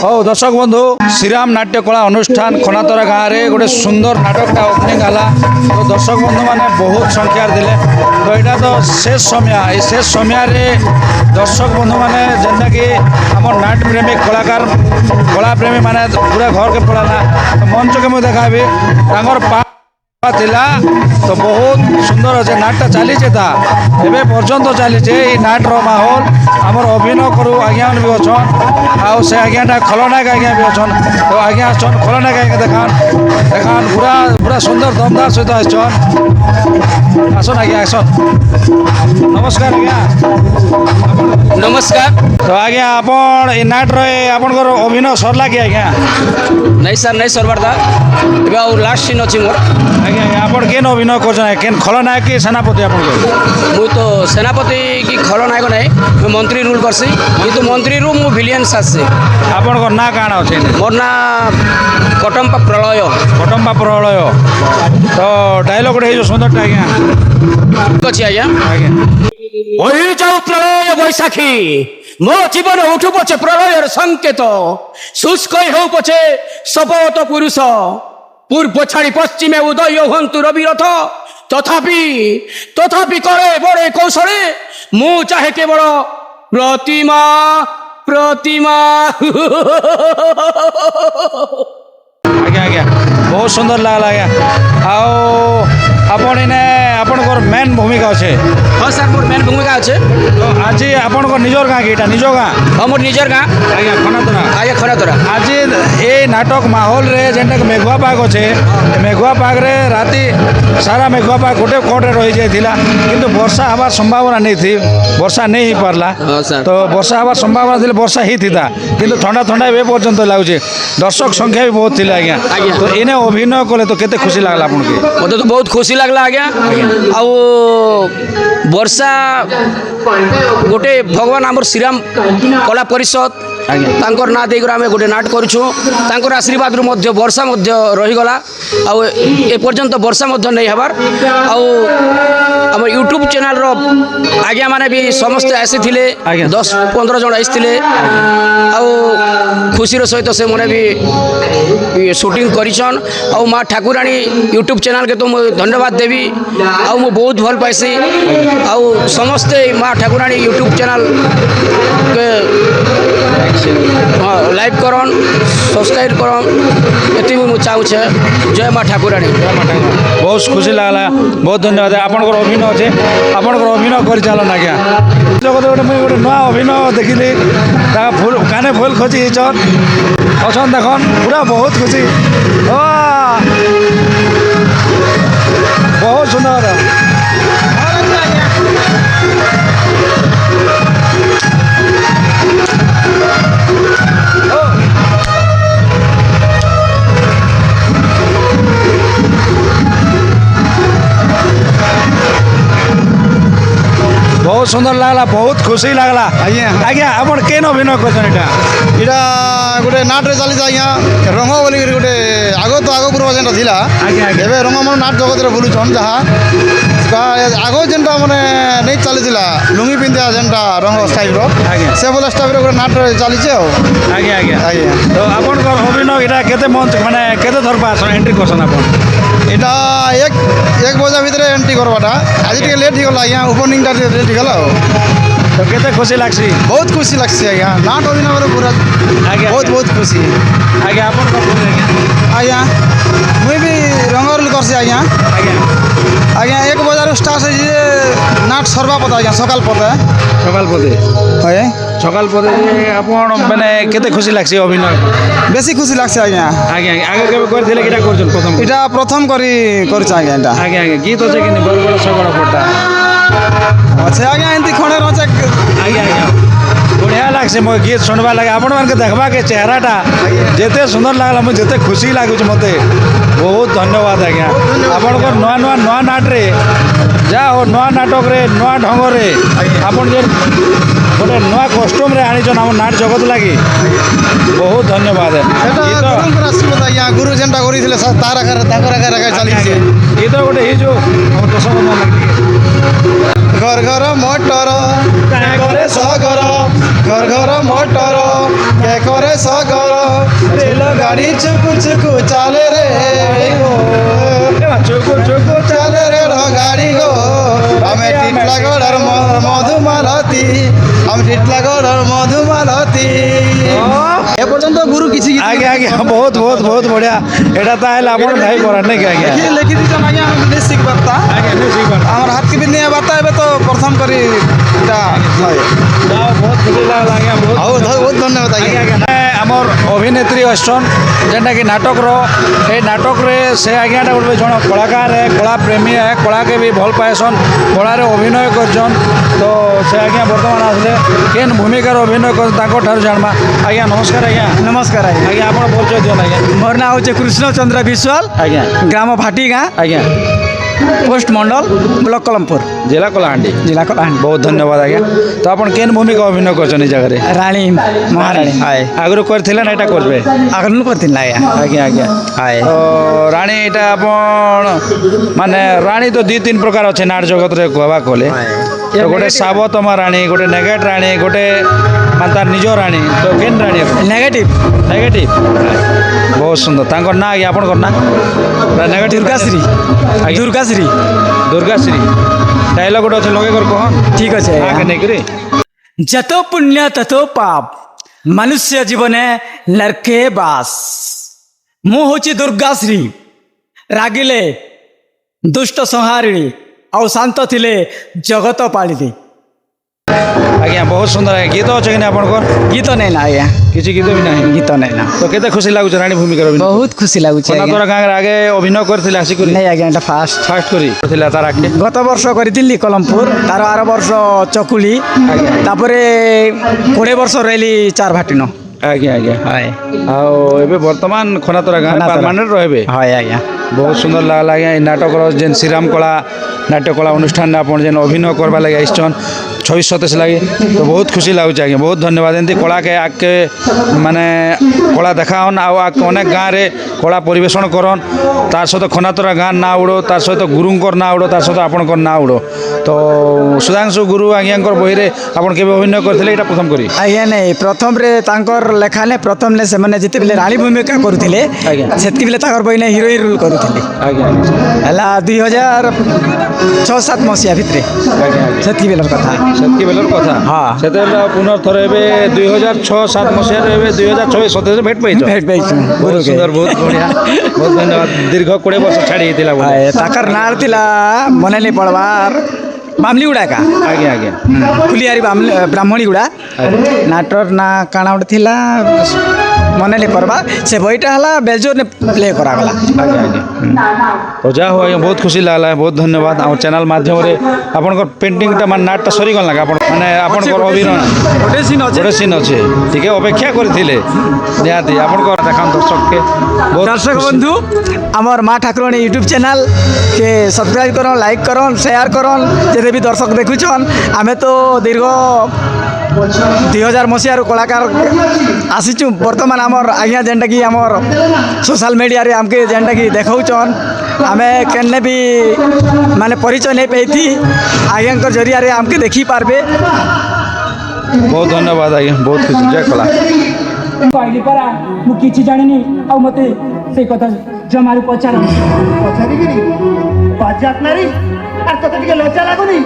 ହଉ ଦର୍ଶକ ବନ୍ଧୁ ଶ୍ରୀରାମ ନାଟ୍ୟ କଳା ଅନୁଷ୍ଠାନ ଖନାତରା ଗାଁରେ ଗୋଟେ ସୁନ୍ଦର ନାଟକଟା ଓପନିଂ ହେଲା। ତ ଦର୍ଶକ ବନ୍ଧୁମାନେ ବହୁତ ସଂଖ୍ୟାରେ ଥିଲେ। ତ ଏଇଟା ତ ଶେଷ ସମୟ ଏ ଶେଷ ସମୟରେ ଦର୍ଶକ ବନ୍ଧୁମାନେ ଯେନ୍ଟାକି ଆମର ନାଟ ପ୍ରେମୀ କଳାକାର କଳାପ୍ରେମୀ ମାନେ ପୁରା ଘରକେ ପଳାନା ମଞ୍ଚକେ ମୁଁ ଦେଖାବି ତାଙ୍କର ଥିଲା ତ ବହୁତ ସୁନ୍ଦର ଅଛି ନାଟଟା ଚାଲିଛେ ତା ଏବେ ପର୍ଯ୍ୟନ୍ତ ଚାଲିଛେ ଏଇ ନାଟର ମାହୋଲ ଆମର ଅଭିନୟ କରୁ ଆଜ୍ଞା ବି ଅଛନ୍ ଆଉ ସେ ଆଜ୍ଞାଟା ଖଳନାୟକ ଆଜ୍ଞା ବି ଅଛନ୍ ତ ଆଜ୍ଞା ଆସଛନ୍ ଖଳନାୟକ ଆଜ୍ଞା ଦେଖାନ୍ ପୁରା ପୁରା ସୁନ୍ଦର ଦମଦାର ସହିତ ଆସିଛନ୍ আসুন আজ্ঞা আসুন নমস্কার আজ্ঞা नमस्कार। তো আজ্ঞা আপন এই নাটরে আপনার অভিনয় সরলা কি আজ্ঞা नहीं सर नहीं सरबार था एवं और लास्ट सीन अच्छी मोर আজ্ঞা আজ্ঞা আপন কেন অভিনয় করছেন কেন খলনায়ক কি সেনাপতি আপনার मु तो सेनापति की खलनायक नहीं मैं मंत्री रूल करसी किंतु मंत्री रू मु विलियंस आसी আপনার না কাণ আছে मोर ना कटम्पा प्रलय কটম্বা প্রলয় তো ডায়লগ গোটে এই সুন্দরটা আজ্ঞা अच्छी आज्ञा আজ্ঞা ওই যাও প্রলয় বৈশাখী মো জীবন উঠু পছে প্রলয়ের সংকেত শুষ্ক হেউ পছে শপথ পুরুষ পূর্ব ছাড়ি পশ্চিমে উদয় হন্তু রবিরথ তথাপি তথাপি করে বড়ে কৌশলে মু চাহে কেবল প্রতিমা প্রতিমা আজ্ঞা আজ্ঞা বহুত সুন্দর লাগলা আজ্ঞা আও আপন এনে আপনার মেন ভূমিকা আছে हाँ सर मोर मेन भूमिका अच्छे তো আজি আপনার নিজের গাঁ কি এটা নিজ গাঁ हाँ मोर निजर गाँ আজ্ঞা খনাতরা आज्ञा खरातरा আজি এই নাটক মাহোলরে যেটা মেঘুয়া পাগ আছে মেঘুয়া পাগরে রাতি সারা মেঘুয়া পাগ গোটে কোটে রয়ে যাইছিলা কিন্তু বর্ষা হবার সম্ভাবনা নেই থি বর্ষা নেই হই পারলা हाँ सर তো বর্ষা হবার সম্ভাবনা ଥିଲେ বর্ষা হইথিতা কিন্তু ঠান্ডা ঠান্ডা এবে পর্যন্ত লাগুছে দর্শক সংখ্যা भी बहुत ଥିଲେ আজ্ঞা আজ্ঞা। তো এনে অভিনয় কলে তো কেতে খুশি লাগলা আপনাকে मत तो बहुत खुशी लगला आज्ञा आउ वर्षा गोटे भगवान आमर श्रीराम कला परिषद आज्ञा। तांकर ना देकर आम गोटे नाट करूँ तांकर आशीर्वाद मध्य वर्षा मध्य रहीगला आउ ए पर्यंत वर्षा मध्य नहीं हबार आउ आम यूट्यूब चैनल रो आज्ञा माने भी समस्ते आसी थिले आज्ञा। 10-15 जन आसीथिले आउ खुशीर सहित से मैंने भी शूटिंग करिछन आउ माँ ठाकुराणी यूट्यूब चैनल के तो मुझे धन्यवाद देवी आउ मु बहुत भल पाइसी आउ समस्ते माँ ठाकुराणी यूट्यूब चैनल के हाँ लाइक करन सब्सक्राइब करन ये मुझे चाहूचे जय माँ ठाकुराणी बहुत खुशी लागला बहुत धन्यवाद आपनकर अभिनय अच्छे आपनकर अभिनय कर चलन आज्ञा जगत गोटे मुझे गोटे नुआ अभिनय देखिली ता फुल काने फुल खोजी चन अछन देखन पूरा बहुत खुशी ओ बहुत सुंदर बहुत सुंदर लागला बहुत खुशी लागला आज्ञा आज्ञा आपण केन अभिनय करछन एटा इटा गोटे नाट्रे चली आज्ञा रंग बोल गोटे आग तो आग पूर्व जेनटा थिला आज्ञा आज्ञा एबे रंग मन नाट जगत बुलुछन जहाँ आग जेनटा माने नहीं चलीला लुंगी पिंधा जेनटा रंग स्टाइल आज्ञा। से बोला स्टाइल गोटे नाट चली आज्ञा आज्ञा आज्ञा तो आपनकर अभिनय एटा केते मंच माने केते थर पास एंट्री करछन आपण इटा एक बजा भितर एंट्री करवाटा आज टे लेट हो गला आज्ञा ओपनिंग लेट हो गला तो केते खुशी लागसी बहुत खुशी लगसी आज्ञा नाट अभिनय पूरा आज्ञा बहुत बहुत खुशी आज्ञा आपनकर आज्ञा मुई भी रंग रोल करसी आज्ञा आज्ञा आज्ञा 1 बजार स्टार्ट है नाट सरवा पता आज्ञा सकाल पता সকাল পদে है সকাল পদে আপন মানে কেতে খুশি লাগছে অভিনয় बेसी खुशी लगছে आज्ञा আগে আগে কেবে করছিলে কিটা করছেন প্রথম এটা প্রথম করছে আজ্ঞা এটা আগে আগে গীত আছে কিন্তু বড় বড় সগড় ফটা আছে আজ্ঞা এমতি খড়ে রচে আগে আগে বঢ়িয়া লাগছে মই গীত শুনবা লাগে আপন মানকে দেখবা কে চেহারাটা যেতে সুন্দর লাগলা মই যেতে খুশি লাগুছে মতে বহুত ধন্যবাদ আজ্ঞা আপনার নয়া নয়া নয়া নাটরে যা হো নয়া নাটকরে নয়া ঢঙ্গরে আপন যে গোটে নয়া কস্ট্ୟୁମ୍ରେ ଆଣିଛନ୍ ଆମ ନାଟ ଜଗତ ଲାଗି ବହୁତ ଧନ୍ୟବାଦ এটা ଗୀତ গুরুଙ୍କର আশীর্বাদ আজ্ঞা গুরু যেনটা করিଥିଲେ তার আকারে তাଙ୍କର আকারে চালিছে ଗୀତ ଗୋଟେ ହେଇଛୁ ଆମ ଦଶ ବନ୍ଧନ ଲାଗି ঘর ঘর মোটর কে করে সগর ঘর ঘর মোটর কে করে সগর রেল গাড়ি চুকু চুকু চালে রে গো চুকু চুকু চালে রে গাড়ি গো আমি টিটলাগড়র মধুমালতী আমি টিটলাগড়র মধুমালতী এ পর্যন্ত গুরু কিছু আগে আগে বহুত বহুত বহুত বঢ়িয়া এটা তাহলে আপনার ভাই করার নাকি আগে লেখি দিছন আগে আমি নিজ শিখবার্তা আমার হাত কি নিয়ে বার্তা এবে তো প্রথম করি এটা হয় বহুত খুশি লাগলা আজ্ঞা বহুত বহুত ধন্যবাদ আজ্ঞা আমার অভিনেত্রী অছন যেটাকি নাটকর এই নাটকরে সে আজ্ঞাটা গোটে জন কলাকার হ্যাঁ কলা প্রেমী হ্যাঁ কলাকে বি ভাল পাইছন কলারে অভিনয় করছন তো সে আজ্ঞা বর্তমান আসলে কেন ভূমিকার অভিনয় করছেন তাঁর ঠার জানবা আজ্ঞা নমস্কার আজ্ঞা নমস্কার আজ্ঞা আজ্ঞা আপনার পরিচয় দিন আজ্ঞা মোর না হচ্ছে কৃষ্ণচন্দ্র বিশ্বাল আজ্ঞা গ্রাম ভাটি গাঁ আজ্ঞা পোস্ট মন্ডল ব্লক কলমপুর জেলা কলাহান্ডি জেলা কলাহান্ডি বহুত ধন্যবাদ আজ্ঞা তো আপনার কেন ভূমিকা অভিনয় করছেন এই জায়গায় রানী মহারানী হায় আগুন করে না এটা করবে আগ্রহ করতেন না আজ্ঞা আজ্ঞা আজ্ঞা হায় তো রানী এটা আপন মানে রানী তো দুই তিন প্রকার আছে নাট জগତରେ কহবা কলে তো গোটে সাবতমা রানী গোটে নেগেট রানী গোটে মানে তার নিজ রানী তো কেন রানী নেগেটিভ নেগেটিভ ବହୁତ ସୁନ୍ଦର ତାଙ୍କର ନାଁ ଆଜ୍ଞା ଆପଣଙ୍କର ନାଁ ନେଗେଟିଭ ଦୁର୍ଗାଶ୍ରୀ ଦୁର୍ଗାଶ୍ରୀ ଦୁର୍ଗାଶ୍ରୀ ଡାଇଲଗ ଗୋଟେ ଅଛି ଲଗେଇ କରି କହନ୍ ঠিক আছে ଆଗେ ନେଇକରି যত পুণ্য তত পাপ মনুষ্য জীবনে নরকে বাস ମୁଁ ହଉଛି ଦୁର୍ଗାଶ୍ରୀ ରାଗିଲେ ଦୁଷ୍ଟ ସଂହାରିଣୀ ଆଉ ଶାନ୍ତ ଥିଲେ ଜଗତ ପାଳିଲି ଆଜ୍ଞା ବହୁତ ସୁନ୍ଦର ଆଜ୍ଞା ଗୀତ ଅଛି କି ନା ଆପଣଙ୍କର ଗୀତ ନେଇ ନା ଆଜ୍ଞା କିଛି ଗୀତ ବି ନାହିଁ ଗୀତ ନେଇ ନା ତ କେତେ ଖୁସି ଲାଗୁଛି ରାଣୀ ଭୂମିକାର ଅଭିନୟ ବହୁତ ଖୁସି ଲାଗୁଛି ଆଜ୍ଞା କୋନାତରା ଗାଁରେ ଆଗେ ଅଭିନୟ କରିଥିଲେ ଆସିକରି ନାଇଁ ଆଜ୍ଞା ଏଇଟା ଫାଷ୍ଟ ଫାଷ୍ଟ କରି ଥିଲା ତାର ଆଗେ ଗତ ବର୍ଷ କରିଥିଲି କଲମପୁର ତାର ଆର ବର୍ଷ ଚକୁଳି ତାପରେ 20 ବର୍ଷ ରହିଲି ଚାର ଭାଟିନ ଆଜ୍ଞା ଆଜ୍ଞା ହାଏ ଆଉ ଏବେ ବର୍ତ୍ତମାନ ଖନାତରା ଗାଁରେ ଖନାତରା। ପରମାନେଣ୍ଟ ରହିବେ ହାଏ ଆଜ୍ଞା ବହୁତ ସୁନ୍ଦର ଲାଗଲା ଆଜ୍ଞା এই নাটকর যেন শ্রীরাম কলা নাট্যকলা অনুষ্ঠানে আপনার যেন অভিনয় করবার লাগে আসছেন 26-27 লাগে তো বহুত খুশি লাগুছে আজ্ঞা বহুত ধন্যবাদ এমনি কলাকে আগে মানে কলা দেখান অনেক গাঁরে কলা পরিবেশন করন তার সহ খনাতরা গাঁর না উড়ো তার সহ গুরুঙ্কর না উড়ো তার সহ আপনার না উড়ো তো সুধাংশু গুরু আজ্ঞাঙ্কর বইরে আপনার কেবে অভিনয় করলে এটা প্রথম করি ଆଜ୍ଞା ନାଇଁ ପ୍ରଥମରେ ତାଙ୍କର ଲେଖା ନେ ପ୍ରଥମରେ ସେମାନେ ଯେତେବେଳେ ରାଣୀ ଭୂମିକା କରୁଥିଲେ ଆଜ୍ଞା। ସେତିକିବେଳେ ତାଙ୍କର ବହିନେ ହିରୋଇନ୍ ରୋଲ୍ କରୁଥିଲେ ଆଜ୍ଞା ହେଲା 2006-7 ମସିହା ଭିତରେ ଆଜ୍ଞା ଆଜ୍ଞା ସେତିକି ବେଲର କଥା ସେତିକି ବେଲର କଥା ହଁ। ସେତେବେଳେ ପୁନର୍ଥର ଏବେ 2006-7 ମସିହାରେ ଏବେ 2026-27 ଭେଟ ପାଇଛ ଭେଟ ପାଇଛୁ ବହୁତ ଗୁରୁକେ ସୁନ୍ଦର ବହୁତ ବଢ଼ିଆ ବହୁତ ଧନ୍ୟବାଦ ଦୀର୍ଘ 20 ବର୍ଷ ଛାଡ଼ି ହେଇଥିଲା ବୋଲେ ତାଙ୍କର ନାଁ ଥିଲା ମନେ ନେଇ ପଡ଼ବାର ବାମଲି ଗୁଡ଼ା ଏକା ଆଜ୍ଞା ଆଜ୍ଞା ଫୁଲିଆରି ବ୍ରାହ୍ମଣୀ ଗୁଡ଼ା ନାଟର ନା କାଣା ଗୋଟେ ଥିଲା ମନେ ନେଇ ପଡ଼ବା ସେ ବହିଟା ହେଲା ବେଜୋରରେ ପ୍ଲେ କରାଗଲା ଆଜ୍ଞା ଆଜ୍ଞା ତ ଯାହା ହଉ ଆଜ୍ଞା ବହୁତ ଖୁସି ଲାଗଲା ବହୁତ ଧନ୍ୟବାଦ ଆମ ଚ୍ୟାନେଲ ମାଧ୍ୟମରେ ଆପଣଙ୍କର ପେଣ୍ଟିଂଟା ମାନେ ନାଟଟା ସରିଗଲା ନା ଆପଣ ମାନେ ଆପଣଙ୍କର ଅଭିନୟ ଗୋଟେ ସିନ୍ ଅଛି ଗୋଟେ ସିନ୍ ଅଛି ଟିକେ ଅପେକ୍ଷା କରିଥିଲେ ନିହାତି ଆପଣଙ୍କର ଦେଖାନ ଦର୍ଶକକେ ବହୁତ দর্শক ଖୁସି। বন্ধু আমার মা ঠাকুরাণী ইউট্ୟୁব চ্যানেল কে সবসক্রাইব করন লাইক করন শেয়ার করন যেতে বি দর্শক দেখুছন আমি তো দীর্ঘ 2000 মସିହାରୁ କଳାକାର ଆସିଛୁ ବର୍ତ୍ତମାନ ଆମର ଆଜ୍ଞା ଯେନ୍ଟାକି ଆମର ସୋସିଆଲ ମିଡ଼ିଆରେ ଆମକେ ଯେନ୍ଟାକି ଦେଖାଉଛନ୍ ଆମେ କେନେ ବି ମାନେ ପରିଚୟ ନେଇ ପାଇଥି ଆଜ୍ଞାଙ୍କର ଜରିଆରେ ଆମକେ ଦେଖିପାରବେ ବହୁତ ଧନ୍ୟବାଦ ଆଜ୍ଞା ବହୁତ ଖୁସି ଜୟ କଲା କହିଲି ପରା ମୁଁ କିଛି ଜାଣିନି ଆଉ ମତେ ସେଇ କଥା ଜମାରୁ ପଚାର ପଚାରିକିରି ବାଜାତ ନାରୀ ଆର ତତେ ଟିକେ ଲଜ୍ଜା ଲାଗୁନି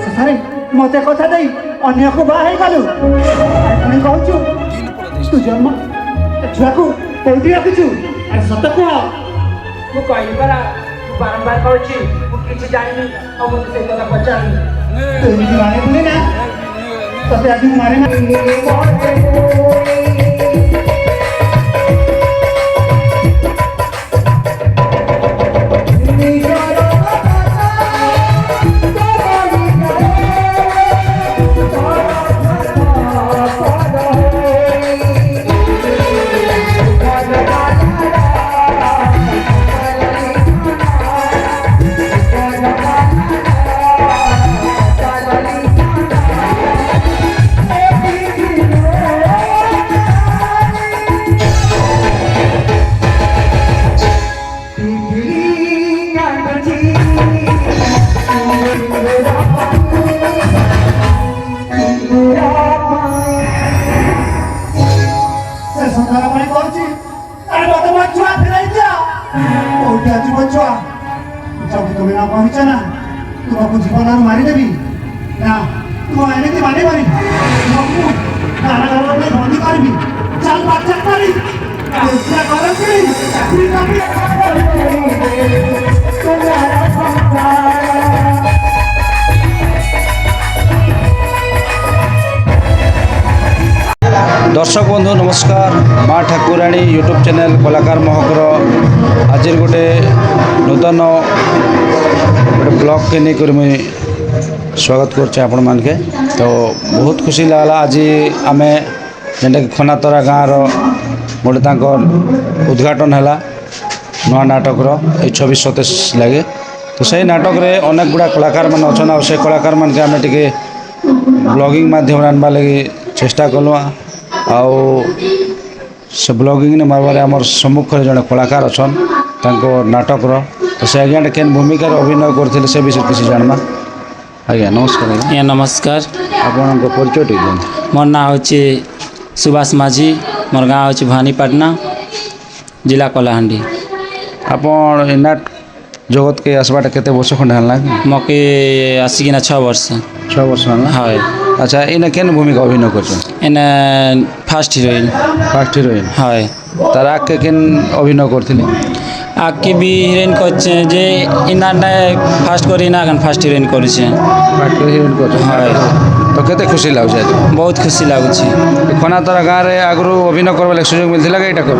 ଶେଷରେ ମତେ କଥା ଦେଇ ଅନ୍ୟକୁ ବାହା ହେଇଗଲୁ ଆଉ ପୁଣି କହୁଛୁ ତୁ ଜନ୍ମ ଏ ଛୁଆକୁ କୋଉଠି ରଖିଛୁ ଆରେ ସତ କୁହ ମୁଁ କହିଲି ପରା ମୁଁ ବାରମ୍ବାର କହୁଛି ମୁଁ କିଛି ଜାଣିନି ଆଉ ମତେ ସେଇ କଥା ପଚାରୁନି ତୁ ଏମିତି ମାନିବୁନି ନା ତତେ ଆଜି ମୁଁ ମାରେ ନା ସେ ସନ୍ଧ୍ୟାର ପାଣି କରୁଛି ଆରେ ମତେ ମୋ ଛୁଆ ଫେରାଇ ଦିଅ କୋଉଠି ଅଛି ମୋ ଛୁଆ ଯଦି ତୁମେ ନ କହିଛ ନା ତୁମକୁ ଜୀବନରୁ ମାରିଦେବି ନା ତୁମ ଏମିତି ମାରିବନି ତୁମକୁ କାରାଗାରରେ ବନ୍ଦୀ କରିବି ଚାଲ ବାଚ୍ଚା କରି दर्शक बंधु नमस्कार माँ ठाकुराणी यूट्यूब चैनल कलाकार महकर आज गोटे नूतन गोटे ब्लॉग के नहीं मुझे स्वागत करछे आपण मान के तो बहुत खुशी लागला आज आम जेनटा कि खनातरा गाँव गोटे तांकर उद्घाटन है नुआ नाटक ये 26-27 लगे तो सही नाटक रे अनेक गुड़ा कलाकार मान अच्छा और से कलाकार मान के आम टे ब्लॉगिंग माध्यम आनवा लगी चेष्टा कलु आउ से ब्लॉगिंग ने मारबार आमर सम्मुख जड़े कलाकार अच्छन नाटक तो से आज्ञा केन भूमिका अभिनय करते से विषय किसी जानमा आज्ञा नमस्कार आज्ञा नमस्कार आपन परिचय टी दिखाते मोर ना होचे सुभाष माझी मोर गाँव होचे भानीपाटना जिला कलाहांडी आपन नाट जगत के आसबाटा केते वर्ष खंड हला मके आसिकिना 6 वर्ष 6 वर्ष हला हाय अच्छा इन केन भूमिका अभिनय करछन एने फास्ट हिरोइन फास्ट हिरोइन हाय तार आके केन अभिनय करथिले आके भी हिरोइन करछे जे इना फास्ट करी ना गन फास्ट हिरोइन करछे फास्ट हिरोइन करछन हाय तो केते खुशी लागुछे बहुत खुशी लागुछे खनातरा गाँव रे आगरू अभिनय करबा ले सुयोग मिलथिला एटा कर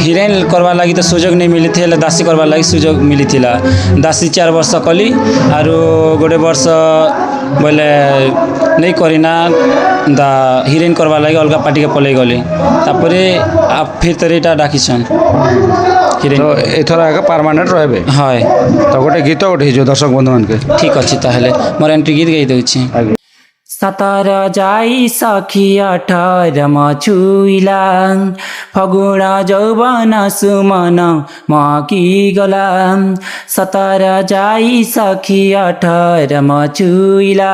हिरोइन करवा लगी तो सुजोग नहीं मिली थी दासी करवा लगी सुजोग मिली थी दासी 4 वर्ष कली आरु गोटे वर्ष बोले नहीं करीना दा हिरोइन करवा लगी अलग पार्टी के पलई गली तापरे आप फिर तरीटा डाकिछन तो एथर आगे परमानेंट रहबे हाय तो गोटे गीत गोटे जो दर्शक बंधु मान के ठीक अच्छे ताहले मोर एंट्री गीत गाई दउछि सतर जाई सखी 18 छुइला फगुण जौवन सुमन मकी गला सतर जाई सखी 18 छुइला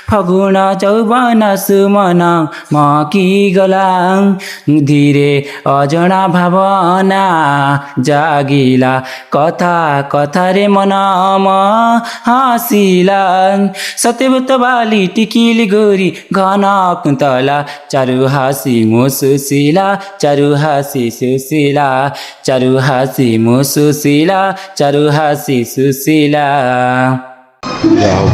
फगुण जौवन सुमन मकी गला धीरे अजଣା भावना जागिला कथा कथारे मन हासिला सत्यव्रत बाली टिकी गोरी घना कुंतला चारु हासी मुसुशीला चारु हासी सुशीला चारु हासी मुसुशीला चारु हासी सुशीला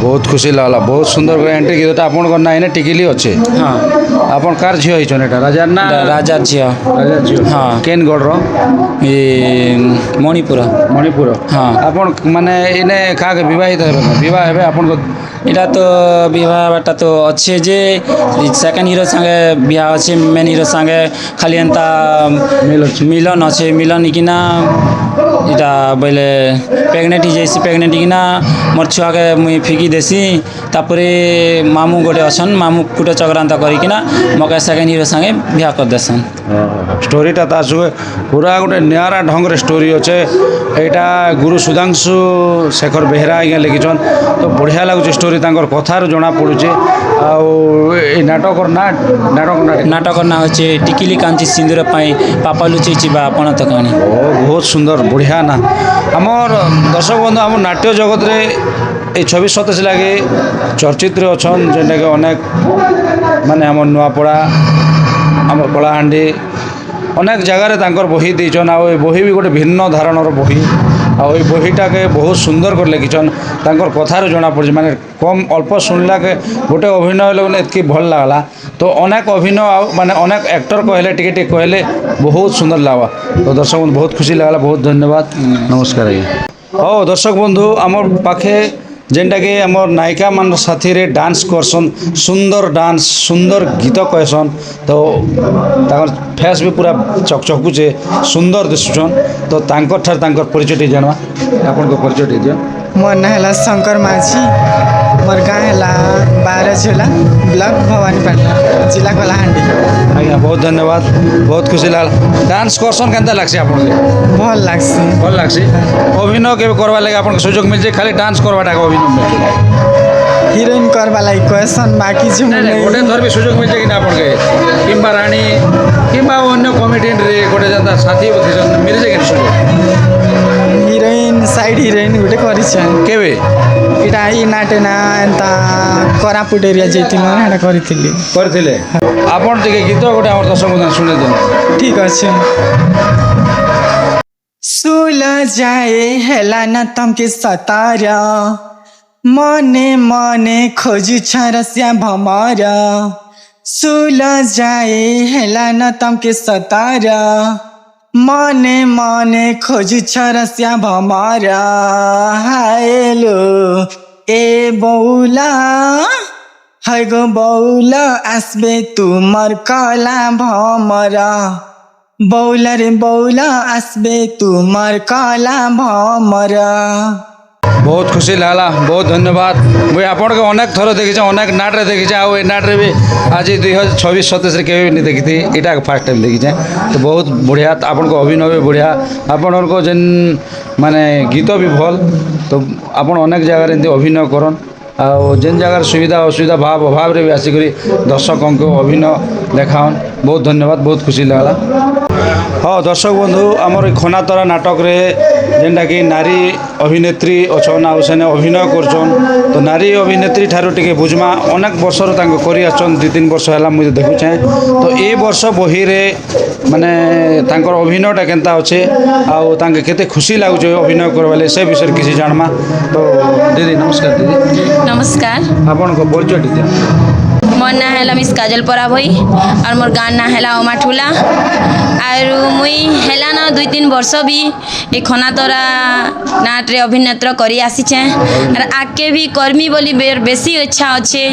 बहुत खुशी लागला बहुत सुंदर एंट्री गीत आपन ना इने टिकिली अच्छे हाँ आपन कार झियो हिचन एटा राजा ना राजा झियो राजा झियो हाँ केन गढ़ रो ये मणिपुर मणिपुर हाँ आपन माने इने का के विवाहित हेबे विवाह हेबे आपन को इटा तो विवाहटा तो अच्छे जे सेकेंड हिरो संगे बिहार अच्छे मेन हिरो संगे खाली एंता मिलन अच्छे मिलन किना इटा बोले प्रेगनेंट ही जैसी प्रेगनेंट किना मोर छुआ के मुई फिकी देसी तापरे मामू गोटे अछन मामू कुटे चक्रांत करिकिना मके सेकेंड हिरो संगे बिहा कर देसन स्टोरीटा ता पूरा गोटे नियारा ढंग रे स्टोरी अच्छे एटा गुरु सुधांशु शेखर बेहरा आज्ञा लिखिछन तो बढ़िया लागुचे स्टोरी तांकर कथार जना पड़ुचे आ नाटक नाटक ना होचे टिकिली कांची सिंदूर पाई पापा लुचेची बा आपण तो कहानी बहुत सुंदर बढ़िया ना आमर दर्शक बंधु आम नाट्य जगत रे ये 26-27 लगे चर्चित अच्छन जेनटा कि अनेक माने आम नुआपड़ा आम कलाहांडी अनेक जगार बही देचन आ बही भी गोटे भिन्न धारणर बही आ बहीटा के बहुत सुंदर कर लिखिछन तांकर कथार जना पड़े माने कम अल्प शुणला के गोटे अभिनय लोग एतकी भल लागला तो अनेक अभिनय माने अनेक एक्टर कहले टिके कहले बहुत सुंदर लागवा तो दर्शक बंधु बहुत खुशी लागला बहुत धन्यवाद नमस्कार आज्ञा हो दर्शक बंधु आमर पाखे जेनटा कि आमर नायिका मान साथी रे डांस करसन सुंदर डांस सुंदर गीत कहसन तो ताकर फेस भी पूरा चकचकुचे सुंदर दिसुछन तो तांकर ठार तांकर परिचय जानवा आपन को परिचय दियो मोर ना है शंकर माझी আমার গাঁ হেলা ବାରଝୋଲା ବ୍ଲକ ଭବାନୀପାଟଣା ଜିଲ୍ଲା କଳାହାଣ୍ଡି। ଆଜ୍ଞା ବହୁତ ଧନ୍ୟବାଦ, ବହୁତ ଖୁସି ଲାଗଲା। ଡାନ୍ସ କରସନ୍ କେନ୍ତା ଲାଗ୍ସି ଆପଣଙ୍କୁ? ଭଲ ଲାଗ୍ସି। ଭଲ ଲାଗ୍ସି। ଅଭିନୟ କେବେ କରବାର୍ ଲାଗି ଆପଣଙ୍କୁ ସୁଯୋଗ ମିଳିଛି? ଖାଲି ଡାନ୍ସ କରବାଟା ଅଭିନୟ ମିଳିଛି? ହିରୋଇନ୍ କରବା ଲାଗି କହେସନ୍ ବାକି ଯେ ନାଇଁ ନାଇଁ ଗୋଟେ ଥର ବି ସୁଯୋଗ ମିଳିଛି କି ନା ଆପଣଙ୍କୁ? କିମ୍ବା ରାଣୀ କିମ୍ବା ଅନ୍ୟ କମେଡ଼ିଆନରେ ଗୋଟେ ଯେନ୍ତା ସାଥୀ ମିଳିছে କି ସୁଯୋଗ? ହିରୋଇନ୍ ସାଇଡ୍ ହିରୋଇନ୍ ଗୋଟେ କରିଛନ୍। କେବେ ଏଇଟା ଏଇ ନାଟେ ନା ଏନ୍ତା କୋରାପୁଟ ଏରିଆ ଯାଇଥିଲୁ ହେଟା କରିଥିଲି। କରିଥିଲେ? ଆପଣ ଟିକେ ଗୀତ ଗୋଟେ ଆମର ଦର୍ଶକ ଶୁଣେଇ ଦିଅନ୍ତୁ। ଠିକ୍ ଅଛି। ସୁଲଝାଏ ହେଲା ନା ତମକେ ସତାର ମନେ ମନେ ଖୋଜୁଛ ରସିଆ ଭମର ସୁଲଝାଏ ହେଲା ନା ତମକେ ସତାର ମନେ ମନେ ଖୋଜୁଛ ରସିଆ ଭମର ହାଏଲୋ ଏ ବଉଲା হাই গো বৌলা আসবে তোমার কলা ভমরা বৌলা রে বৌলা আসবে তোমার কলা ভমরা। ବହୁତ ଖୁସି ଲାଗଲା, ବହୁତ ଧନ୍ୟବାଦ। ମୁଇଁ ଆପଣଙ୍କୁ ଅନେକ ଥର ଦେଖିଛେ, ଅନେକ ନାଟରେ ଦେଖିଛେ, ଆଉ ଏ ନାଟରେ ବି ଆଜି 2026-27ରେ କେବେ ବି ନି ଦେଖିଥି, ଏଇଟା ଫାର୍ଷ୍ଟ ଟାଇମ୍ ଦେଖିଛେ। ତ ବହୁତ ବଢ଼ିଆ, ଆପଣଙ୍କ ଅଭିନୟ ବି ବଢ଼ିଆ, ଆପଣଙ୍କ ଯେନ୍ ମାନେ ଗୀତ ବି ଭଲ। ତ ଆପଣ ଅନେକ ଜାଗାରେ ଏମିତି ଅଭିନୟ କରନ୍, ଆଉ ଯେନ୍ ଜାଗାରେ ସୁବିଧା ଅସୁବିଧା ଭାବ ଅଭାବରେ ବି ଆସିକରି ଦର୍ଶକଙ୍କୁ ଅଭିନୟ ଦେଖାଅନ୍। ବହୁତ ଧନ୍ୟବାଦ, ବହୁତ ଖୁସି ଲାଗଲା। ହଁ ଦର୍ଶକ ବନ୍ଧୁ, ଆମର ଏ ଖନାତରା ନାଟକରେ ଯେନ୍ଟାକି ନାରୀ ଅଭିନେତ୍ରୀ ଅଛନ୍, ଆଉ ସେନେ ଅଭିନୟ କରୁଛନ୍। ତ ନାରୀ ଅଭିନେତ୍ରୀ ଠାରୁ ଟିକେ ବୁଝମା, ଅନେକ ବର୍ଷରୁ ତାଙ୍କୁ କରି ଆସିଛନ୍, 2-3 ବର୍ଷ ହେଲା ମୁଇଁ ଦେଖୁଛେଁ। ତ ଏ ବର୍ଷ ବହିରେ ମାନେ ତାଙ୍କର ଅଭିନୟଟା କେନ୍ତା ଅଛେ, ଆଉ ତାଙ୍କେ କେତେ ଖୁସି ଲାଗୁଛେ ଅଭିନୟ କରବା ଲାଗି, ସେ ବିଷୟରେ କିଛି ଜାଣମା। ତ ଦିଦି ନମସ୍କାର। ଦିଦି नमस्कार, ଆପଣଙ୍କ ପରିଚୟ ଟିକେ मोर ना है मिस काजल परा भई और मोर गान ना है ओमाठुला और मुई हैला ना 2-3 वर्ष भी ए खनातरा नाट्रे अभिनेत्र करी आसीछे और आगे भी कर्मी बोली बेसी इच्छा अच्छे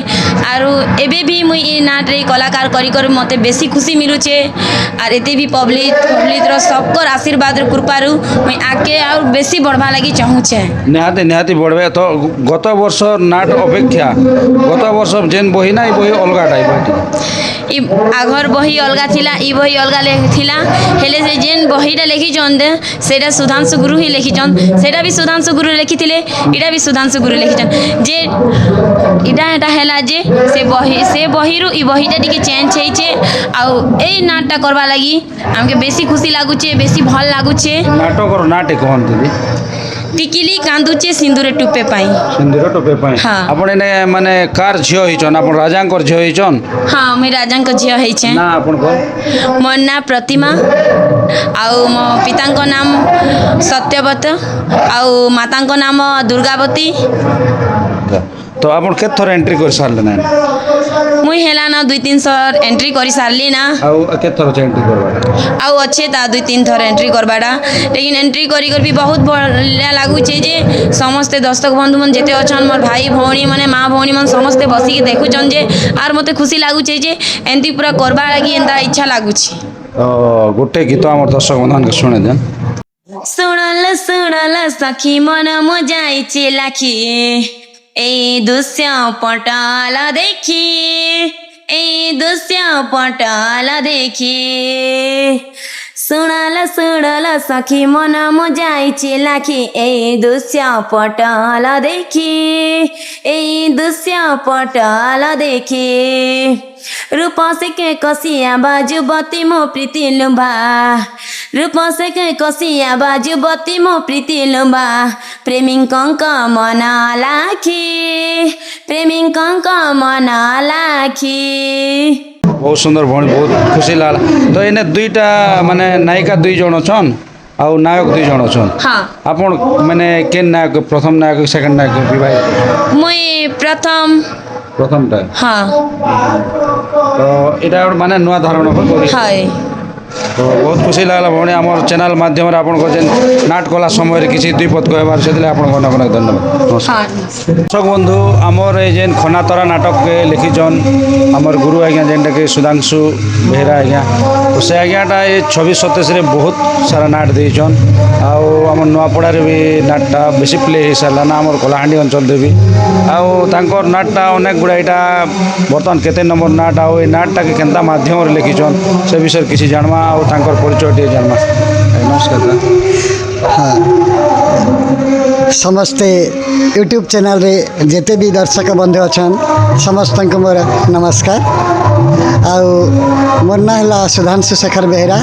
और एबे भी मुई ए नाट्रे कलाकार करी कर मते बेसी खुशी मिलुछे और एते भी पब्लिक रो सबकर आशीर्वाद रो कृपारू मुई आगे और बेसी बढ़वा लगी चाहूछे। निहाती निहाती बढ़वे। तो गत वर्ष नाट अपेक्षा गत वर्ष जेन बही ना बही अलगा टाइप इ आघर बही अलगा थिला इ बही अलगा थिला हेले से जेन बहीटा लिखिछन सेटा सुधांशु गुरु ही लिखिछन सेटा भी सुधांशु गुरु लिखिथिले इटा भी सुधांशु गुरु लिखिछन जे इटा हैला जे से बहीरु इ बहीटा टिके चेंज हेइछे आउ ए नाटटा करबा लागि हमके बेसी खुशी लागुछे बेसी भल लागुछे। नाटकर नाटे कहन दीदी टिकिली कांदुचे सिंदूरे टुपे पाई सिंदूर टोपे पाई हाँ। आपण एने माने कार झियो हिचन आपण राजांकर झियो हिचन हाँ मुई राजांक झियो हेइछे ना आपण को मोर ना प्रतिमा आउ मो पितांक नाम सत्यव्रत आउ मातांक नाम दुर्गावती। तो आपण केत थर एंट्री कर सारले ना मुई हेला ना 2-3 थर एंट्री करी सारली ना आउ केत थर एंट्री करबा आउ अच्छे ता 2-3 थर एंट्री करबाडा लेकिन एंट्री करी कर भी बहुत बढ़िया लागुचे जे समस्ते दर्शक बंधु मन जेते अछन मोर भाई भौणी माने माँ भौणी मन समस्ते बसिके देखुचन जे आर मते खुशी लागुचे जे एंती पूरा करबा लागि एंता इच्छा लागुची। गोटे गीत हमर दर्शक बंधन के सुने देन। सुनल सखी मन मजाइचे लाखी ए दृश्य पटाल देखी ए दृश्य पटाल देखी सुनल सखी मन मजाइचे लाखी ए दृश्य पटाल देखी ए दृश्य पटाल देखी रूप से के कसिया बाजुबती मो प्रीति लुम्बा रूप से के कसिया बाजुबती मो प्रीति लुम्बा प्रेमिकंक मना लाखी प्रेमिकंक मना लाखी। बहुत सुंदर भौणी बहुत खुशी लागला। तो एने दुईटा माने नायिका 2 जण छन आउ नायक 2 जण छन हाँ आपण माने केन नायक प्रथम नायक सेकंड नायक विवाहित मुई प्रथम टा हाँ तो एटा माने नुआ धारणा को हाय तो बहुत खुशी लगला भौणी आमर चैनल माध्यम आपन जेन नाट कला समय किसी दुई पद कहबार से आपन अनेक अनेक धन्यवाद। दर्शक बंधु आमर ये जेन खनातरा नाटक के लिखिछन आमर गुरु आज्ञा जेनटा कि सुधांशु बेहरा आज्ञा तो से आज्ञाटा ये 26-27 रे बहुत सारा नाट देछन आउ आम नुआपड़ारे भी नाटटा बेसी प्ले हो सारा ना आमर कलाहांडी अंचल भी आउ तांकर नाटटा अनेक गुड़ा यहाँ बर्तमान केते नंबर नाट आउ नाटटा के केनता माध्यम रे लिखिछन से विषय किसी जानमा आउ तांकर परिचय टे जानमा। नमस्कार सर। हाँ समस्ते यूट्यूब चैनल रे जेते भी दर्शक बंधु अच्छन समस्त को मोर नमस्कार। आउ मोर ना है सुधांशु शेखर बेहरा